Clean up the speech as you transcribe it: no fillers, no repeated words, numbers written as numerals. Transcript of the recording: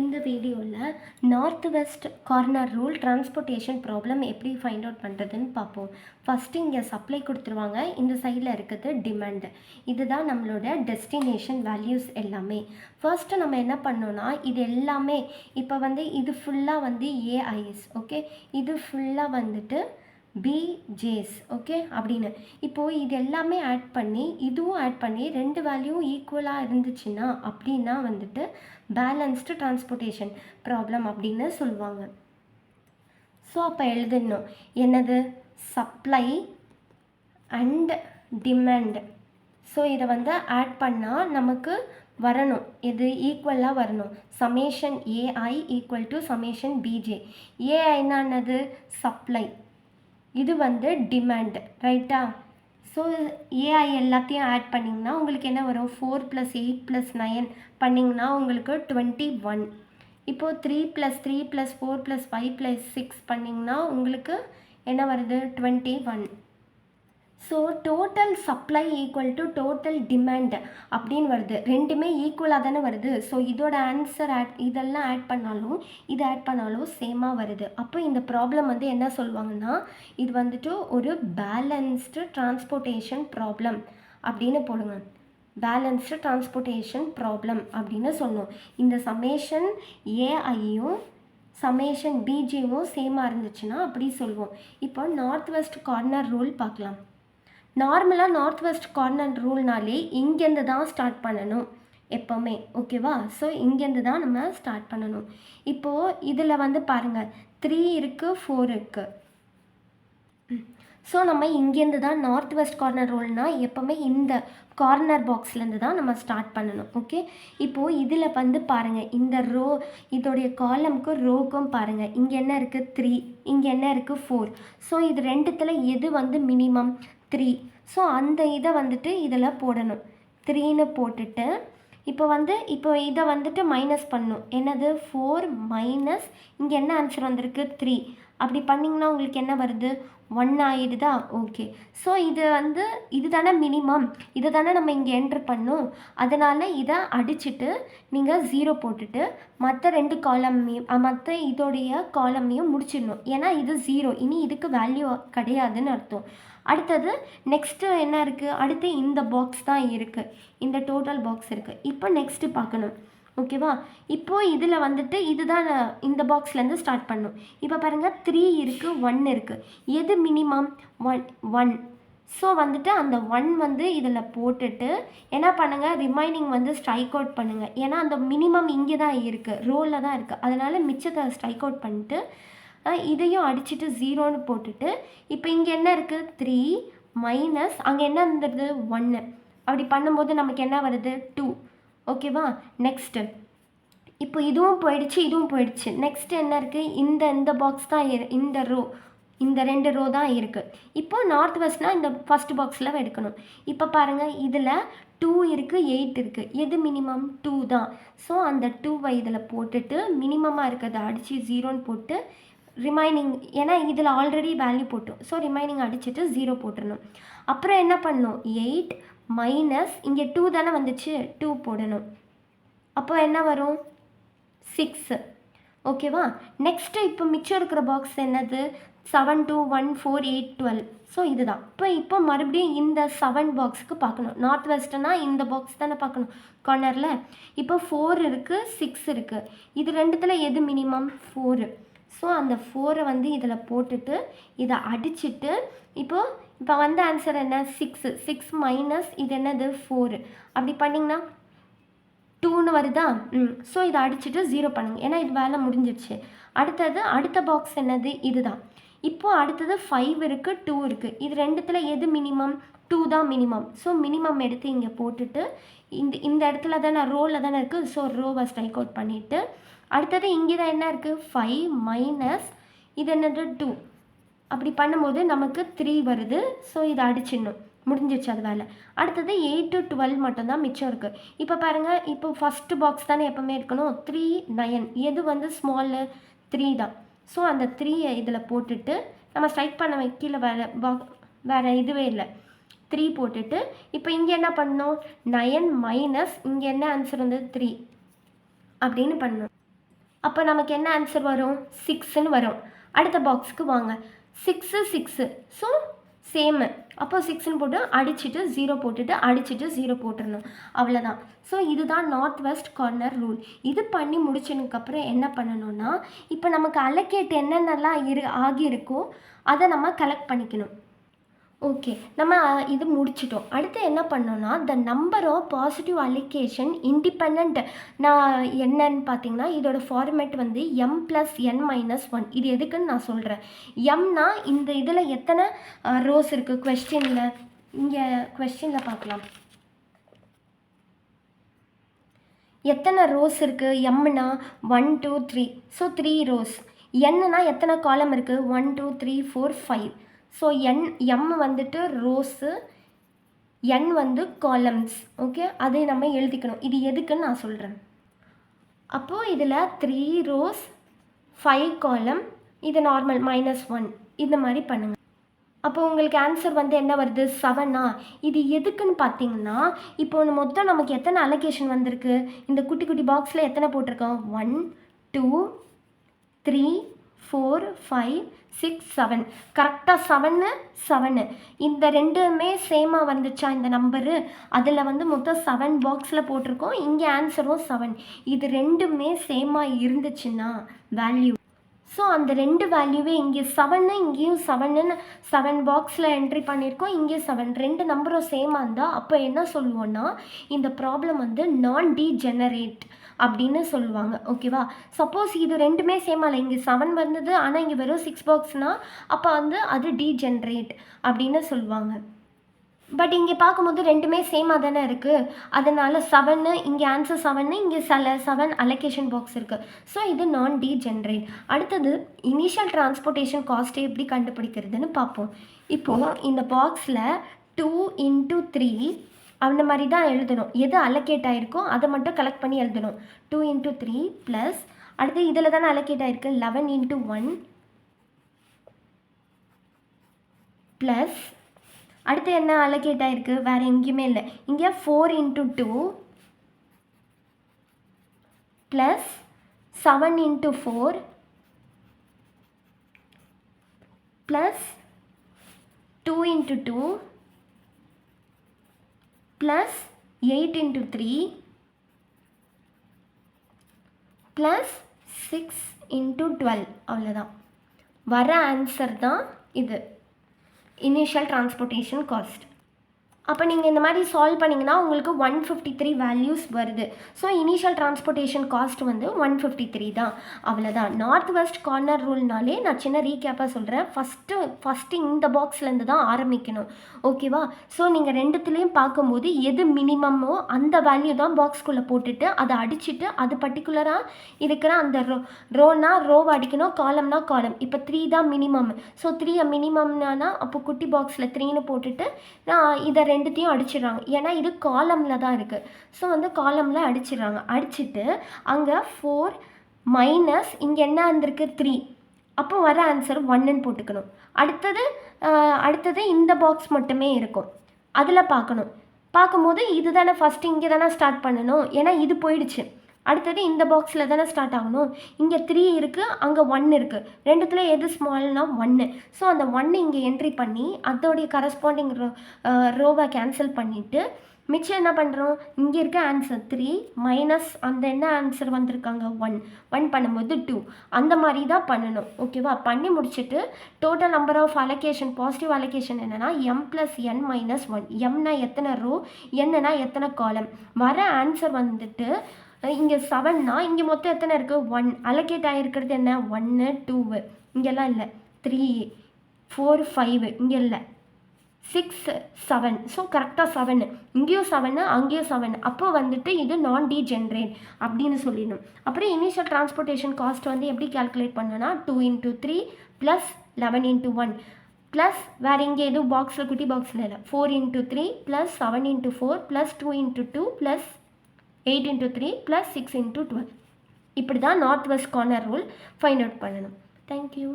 இந்த வீடியோவில் north west corner rule transportation problem எப்படி ஃபைண்ட் அவுட் பண்ணுறதுன்னு பார்ப்போம். ஃபஸ்ட்டு இங்கே சப்ளை கொடுத்துருவாங்க, இந்த சைடில் இருக்கிறது டிமாண்ட். இதுதான் நம்மளோட டெஸ்டினேஷன் வேல்யூஸ் எல்லாமே. ஃபர்ஸ்ட்டு நம்ம என்ன பண்ணோன்னா இது எல்லாமே இப்போ இது ஃபுல்லாக ஏஐஎஸ், ஓகே, இது ஃபுல்லாக பிஜேஸ், ஓகே அப்படின்னு. இப்போது இது எல்லாமே ஆட் பண்ணி இதுவும் ஆட் பண்ணி ரெண்டு வேல்யூ ஈக்குவலாக இருந்துச்சுன்னா அப்படின்னா பேலன்ஸ்டு டிரான்ஸ்போர்ட்டேஷன் ப்ராப்ளம் அப்படின்னு சொல்லுவாங்க. ஸோ அப்போ எழுதணும் என்னது, சப்ளை அண்ட் டிமாண்ட். ஸோ இதை ஆட் பண்ணால் நமக்கு வரணும், எது ஈக்குவலாக வரணும், summation AI equal to summation BJ. ஏஐனா என்னது, சப்ளை, இது டிமாண்ட், ரைட்டா? ஸோ ஏஐ எல்லாத்தையும் ஆட் பண்ணிங்கன்னா உங்களுக்கு என்ன வரும், 4 + 8 + 9 பண்ணிங்கன்னா உங்களுக்கு 21. இப்போது 3 + 3 + 4 + 5 + 6 பண்ணிங்கன்னா உங்களுக்கு என்ன வருது, 21. So total supply equal to total demand அப்படின்னு வருது. ரெண்டுமே ஈக்குவலாக தானே வருது. ஸோ இதோட ஆன்சர் இதெல்லாம் ஆட் பண்ணாலும் இது ஆட் பண்ணாலும் சேமாக வருது. அப்போ இந்த ப்ராப்ளம் என்ன சொல்லுவாங்கன்னா, இது ஒரு பேலன்ஸ்டு டிரான்ஸ்போர்ட்டேஷன் ப்ராப்ளம் அப்படின்னு போடுங்க. பேலன்ஸ்டு டிரான்ஸ்போர்ட்டேஷன் ப்ராப்ளம் அப்படின்னு சொல்லணும். இந்த சமேஷன் ஏஐயும் சமேஷன் பிஜேவும் சேமாக இருந்துச்சுன்னா அப்படி சொல்லுவோம். இப்போ நார்த் வெஸ்ட் கார்னர் ரூல் பார்க்கலாம். நார்மலாக நார்த் வெஸ்ட் கார்னர் ரூல்னாலே இங்கேருந்து தான் ஸ்டார்ட் பண்ணணும் எப்போவுமே, ஓகேவா? ஸோ இங்கேருந்து தான் நம்ம ஸ்டார்ட் பண்ணணும். இப்போது இதில் பாருங்கள் 3 இருக்குது, 4 இருக்குது. ஸோ நம்ம இங்கேருந்து தான் நார்த் வெஸ்ட் கார்னர் ரூல்னால் எப்போவுமே இந்த கார்னர் பாக்ஸ்லேருந்து தான் நம்ம ஸ்டார்ட் பண்ணணும், ஓகே? இப்போது இதில் பாருங்கள், இந்த ரோ இதோடைய காலமுக்கும் ரோக்கும் பாருங்கள், இங்கே என்ன இருக்குது 3, இங்கே என்ன இருக்குது 4. ஸோ இது ரெண்டுத்தில் எது மினிமம் 3. ஸோ அந்த இதை இதில் போடணும். 3ன்னு போட்டுட்டு இப்போ இதை மைனஸ் பண்ணணும். என்னது, 4 மைனஸ் இங்கே என்ன ஆன்சர் வந்திருக்கு 3. அப்படி பண்ணிங்கன்னா உங்களுக்கு என்ன வருது, 1 ஆயிடுதா? ஓகே. ஸோ இது தானே மினிமம், இதை தானே நம்ம இங்கே என்ட்ரு பண்ணோம். அதனால் இதை அடிச்சுட்டு நீங்கள் 0 போட்டுட்டு மற்ற 2 காலமையும் மற்ற இதோடைய காலமையும் முடிச்சிடணும். ஏன்னா இது 0, இனி இதுக்கு வேல்யூ கிடையாதுன்னு அர்த்தம். அடுத்தது நெக்ஸ்ட்டு என்ன இருக்குது, அடுத்து இந்த பாக்ஸ் தான் இருக்குது, இந்த டோட்டல் பாக்ஸ் இருக்குது. இப்போ நெக்ஸ்ட்டு பார்க்கணும், ஓகேவா? இப்போது இதில் இதுதான் இந்த பாக்ஸ்லேருந்து ஸ்டார்ட் பண்ணும். இப்போ பாருங்கள் 3 இருக்குது, 1 இருக்குது. எது மினிமம், 1. ஸோ அந்த 1 இதில் போட்டுட்டு என்ன பண்ணுங்கள், ரிமைனிங் ஸ்ட்ரைக் அவுட் பண்ணுங்கள். ஏன்னா அந்த மினிமம் இங்கே தான் இருக்குது, ரோலில் தான் இருக்குது. அதனால் மிச்சத்தை ஸ்ட்ரைக் அவுட் பண்ணிட்டு இதையும் அடிச்சுட்டு 0ன்னு போட்டுட்டு இப்போ இங்கே என்ன இருக்குது 3 மைனஸ் அங்கே என்ன இருந்தது 1. அப்படி பண்ணும்போது நமக்கு என்ன வருது 2, ஓகேவா? நெக்ஸ்ட்டு இப்போ இதுவும் போயிடுச்சு, இதுவும் போயிடுச்சு. நெக்ஸ்ட்டு என்ன இருக்குது, இந்த பாக்ஸ் தான் இந்த ரோ, இந்த 2 ரோ தான் இருக்குது. இப்போ நார்த் வெஸ்ட்னால் இந்த ஃபஸ்ட் பாக்ஸில் எடுக்கணும். இப்போ பாருங்கள் இதில் 2 இருக்குது, 8 இருக்குது. எது மினிமம் 2 தான். ஸோ அந்த 2வை இதில் போட்டுட்டு மினிமமாக இருக்கிறத அடித்து 0ன்னு போட்டு ரிமைனிங், ஏன்னா இதில் ஆல்ரெடி வேல்யூ போட்டோம். ஸோ ரிமைனிங் அடிச்சுட்டு 0 போட்டுடணும். அப்புறம் என்ன பண்ணணும், 8 மைனஸ் இங்கே 2 தானே வந்துச்சு, 2 போடணும். அப்போ என்ன வரும் 6, ஓகேவா? நெக்ஸ்ட்டு இப்போ மிச்சம் இருக்கிற பாக்ஸ் என்னது, 7 2 1 4 8 12. ஸோ இதுதான். இப்போ மறுபடியும் இந்த 7 பாக்ஸுக்கு பார்க்கணும். நார்த் வெஸ்ட்னா இந்த பாக்ஸ் தானே பார்க்கணும் கார்னரில். இப்போ 4 இருக்குது, 6 இருக்குது. இது ரெண்டுத்தில் எது மினிமம் 4. ஸோ அந்த 4ஐ இதில் போட்டுட்டு இதை அடிச்சுட்டு இப்போ ஆன்சர் என்ன 6 மைனஸ் இது என்னது 4. அப்படி பண்ணிங்கன்னா 2ன்னு வருதா? ஸோ இதை அடிச்சுட்டு 0 பண்ணுங்கள், ஏன்னா இது வேலை முடிஞ்சிடுச்சு. அடுத்த பாக்ஸ் என்னது, இதுதான். இப்போது அடுத்தது 5 இருக்குது, 2 இருக்குது. இது ரெண்டுத்தில் எது மினிமம், 2 தான் மினிமம். ஸோ மினிமம் எடுத்து இங்கே போட்டுட்டு இந்த இடத்துல தானே ரோவில் தானே இருக்குது. ஸோ ரோவை ஸ்ட்ரைக் அவுட் பண்ணிவிட்டு அடுத்தது இங்கே தான் என்ன இருக்குது 5 மைனஸ் இது என்னது 2. அப்படி பண்ணும்போது நமக்கு 3 வருது. ஸோ இதை அடிச்சிடணும், முடிஞ்சிடுச்சு அது வேலை. அடுத்தது 8 to 12 மட்டும்தான் மிச்சம் இருக்குது. இப்போ பாருங்கள், இப்போ ஃபஸ்ட்டு பாக்ஸ் தானே எப்போவுமே இருக்கணும், 3 9. எது ஸ்மாலு 3 தான். ஸோ அந்த 3ஐ இதில் போட்டுட்டு நம்ம ஸ்ட்ரைக் பண்ண வைக்கல, வேறு இதுவே இல்லை, 3 போட்டுட்டு இப்போ இங்கே என்ன பண்ணணும், 9 மைனஸ் இங்கே என்ன ஆன்சர் 3 அப்படின்னு பண்ணணும். அப்போ நமக்கு என்ன ஆன்சர் வரும்? 6ன்னு வரும். அடுத்த பாக்ஸுக்கு வாங்க. 6 6. ஸோ சேமு. அப்போ 6ன்னு போட்டு அடிச்சுட்டு 0 போட்டுட்டு அடிச்சுட்டு 0 போட்டுடணும். அவ்வளோதான். ஸோ இதுதான் நார்த் வெஸ்ட் கார்னர் ரூல். இது பண்ணி முடிச்சதுக்கப்புறம் என்ன பண்ணணும்னா, இப்போ நமக்கு அலோகேட் என்னென்னலாம் ஆகியிருக்கோ அதை நம்ம கலெக்ட் பண்ணிக்கணும். ஓகே, நம்ம இது முடிச்சிட்டோம். அடுத்து என்ன பண்ணோன்னா, the number of positive allocation independent நான் என்னன்னு பார்த்தீங்கன்னா, இதோட ஃபார்மேட் வந்து m+n-1. இது எதுக்குன்னு நான் சொல்கிறேன். எம்னா இந்த இதில் எத்தனை ரோஸ் இருக்குது கொஸ்டினில், இங்கே கொஸ்டினில் பார்க்கலாம். எத்தனை ரோஸ் இருக்குது? எம்னா 1 2 3. So 3 rose. என்னன்னா எத்தனை காலம் இருக்குது? 1 2 3 4 5. ஸோ எம் வந்துட்டு ரோஸு, என் வந்து காலம்ஸ். ஓகே, அதை நம்ம எழுதிக்கணும். இது எதுக்குன்னு நான் சொல்கிறேன். அப்போது இதில் 3 ரோஸ் 5 காலம், இது நார்மல் -1 இந்த மாதிரி பண்ணுங்கள். அப்போ உங்களுக்கு ஆன்சர் வந்து என்ன வருது? 7. இது எதுக்குன்னு பார்த்தீங்கன்னா, இப்போ மொத்தம் நமக்கு எத்தனை அலோகேஷன் வந்திருக்கு? இந்த குட்டி குட்டி பாக்ஸில் எத்தனை போட்டிருக்கோம்? 1 2 3 4 5 6 7. கரெக்டாக 7 இந்த ரெண்டுமே சேமாக வந்துச்சா இந்த நம்பரு? அதில் வந்து மொத்தம் 7 பாக்ஸில் போட்டிருக்கோம். இங்கே ஆன்சரும் 7. இது ரெண்டுமே சேமாக இருந்துச்சுன்னா வேல்யூ, ஸோ அந்த ரெண்டு வேல்யூவே இங்கே 7 இங்கேயும் 7ன்னு 7 பாக்ஸில் என்ட்ரி பண்ணியிருக்கோம். இங்கே 7 ரெண்டு நம்பரும் சேமாக இருந்தால் அப்போ என்ன சொல்லுவோன்னா, இந்த ப்ராப்ளம் வந்து நான் டீஜெனரேட் அப்படின்னு சொல்லுவாங்க. ஓகேவா? சப்போஸ் இது ரெண்டுமே சேமாக, இங்கே 7 வந்தது ஆனால் இங்கே வெறும் 6 பாக்ஸ்னால் அப்போ வந்து அது டீஜெனரேட் அப்படின்னு சொல்லுவாங்க. பட் இங்கே பார்க்கும்போது ரெண்டுமே சேமாக தானே இருக்குது. அதனால் 7 இங்கே ஆன்சர் 7, இங்கே 7 அலோகேஷன் பாக்ஸ் இருக்குது. ஸோ இது நான் டீஜெனரேட். அடுத்தது இனிஷியல் டிரான்ஸ்போர்ட்டேஷன் காஸ்ட்டை எப்படி கண்டுபிடிக்கிறதுன்னு பார்ப்போம். இப்போது இந்த பாக்ஸில் 2 × 3 அந்த மாதிரி தான் எழுதணும். எது அலோகேட் ஆகிருக்கோ அதை மட்டும் கலெக்ட் பண்ணி எழுதணும். 2 × 3 ப்ளஸ் அடுத்து இதில் தானே அலோகேட் ஆகிருக்கு 11 × 1 ப்ளஸ் அடுத்து என்ன அலோகேட் ஆகிருக்கு? வேறு எங்கேயுமே இல்லை. இங்கே 4 × 2 ப்ளஸ் 7 × 4 ப்ளஸ் 2 × 2 ப்ளஸ் 8 × 3 ப்ளஸ் 6 × 12. அவ்வளோதான். வர ஆன்சர் தான் இது இனிஷியல் டிரான்ஸ்போர்ட்டேஷன் காஸ்ட். அப்போ நீங்கள் இந்த மாதிரி சால்வ் பண்ணிங்கன்னா உங்களுக்கு 153 வேல்யூஸ் வருது. ஸோ இனிஷியல் டிரான்ஸ்போர்ட்டேஷன் காஸ்ட் வந்து 153 தான். அவ்வளோதான். நார்த் வெஸ்ட் கார்னர் ரூல்னாலே நான் சின்ன ரீகேப்பாக சொல்கிறேன். ஃபஸ்ட்டு இந்த பாக்ஸ்லேருந்து தான் ஆரம்பிக்கணும். ஓகேவா? ஸோ நீங்கள் ரெண்டுத்துலேயும் பார்க்கும்போது எது மினிமமோ அந்த வேல்யூ தான் பாக்ஸ்குள்ளே போட்டுட்டு அதை அடிச்சுட்டு அது பர்டிகுலராக இருக்கிற அந்த ரோனா ரோவை அடிக்கணும், காலம்னா காலம். இப்போ 3 தான் மினிமம். ஸோ 3 மினிமம்னா அப்போ குட்டி பாக்ஸில் 3ன்னு போட்டுட்டு இதை ரெண்டுத்தையும் அடிச்சிடுறாங்க. ஏன்னா இது காலமில் தான் இருக்குது. ஸோ வந்து காலமில் அடிச்சிடுறாங்க. அடிச்சுட்டு அங்கே 4 மைனஸ் இங்கே என்ன வந்திருக்கு 3. அப்போ வர ஆன்சர் 1ன்னு போட்டுக்கணும். அடுத்தது இந்த பாக்ஸ் மட்டுமே இருக்கும். அதில் பார்க்கும்போது இது தானே ஃபஸ்ட்டு இங்கே தானே ஸ்டார்ட் பண்ணணும். ஏன்னா இது போயிடுச்சு. அடுத்தது இந்த பாக்ஸில் தானே ஸ்டார்ட் ஆகணும். இங்கே 3 இருக்குது, அங்கே 1 இருக்குது. ரெண்டுத்தில் எது ஸ்மால்னா 1. ஸோ அந்த 1 இங்கே என்ட்ரி பண்ணி அதோடைய கரஸ்பாண்டிங் ரோவை கேன்சல் பண்ணிவிட்டு மிச்சம் என்ன பண்ணுறோம்? இங்கே இருக்க ஆன்சர் 3 மைனஸ் அந்த என்ன ஆன்சர் வந்திருக்காங்க 1 பண்ணும்போது 2. அந்த மாதிரி தான் பண்ணணும். ஓகேவா? பண்ணி முடிச்சுட்டு total number of allocation positive allocation என்னென்னா m+n-1. எம்னா எத்தனை ரோ, என்னன்னா எத்தனை காலம். வர ஆன்சர் வந்துட்டு இங்கே 7னா இங்கே மொத்தம் எத்தனை இருக்குது? 1. அலோகேட் ஆகிருக்கிறது என்ன? 1 2 இங்கெல்லாம் இல்லை. 3 4 5 இங்கே இல்லை. 6 7. ஸோ கரெக்டாக 7. இங்கேயும் 7 அங்கேயும் 7. அப்போ வந்துட்டு இது நான் டீஜெனரேட் அப்படின்னு சொல்லிடணும். அப்புறம் இனிஷியல் டிரான்ஸ்போர்ட்டேஷன் காஸ்ட் வந்து எப்படி கால்குலேட் பண்ணோன்னா 2 × 3 ப்ளஸ் 11 × 1 ப்ளஸ் வேறு இங்கே எதுவும் பாக்ஸில் குட்டி பாக்ஸில் இல்லை 4 × 3 ப்ளஸ் 7 × 4 ப்ளஸ் 2 × 2 ப்ளஸ் 8 × 3 ப்ளஸ் 6 × 12. இப்படி தான் north west corner rule find out பண்ணணும். தேங்க்யூ.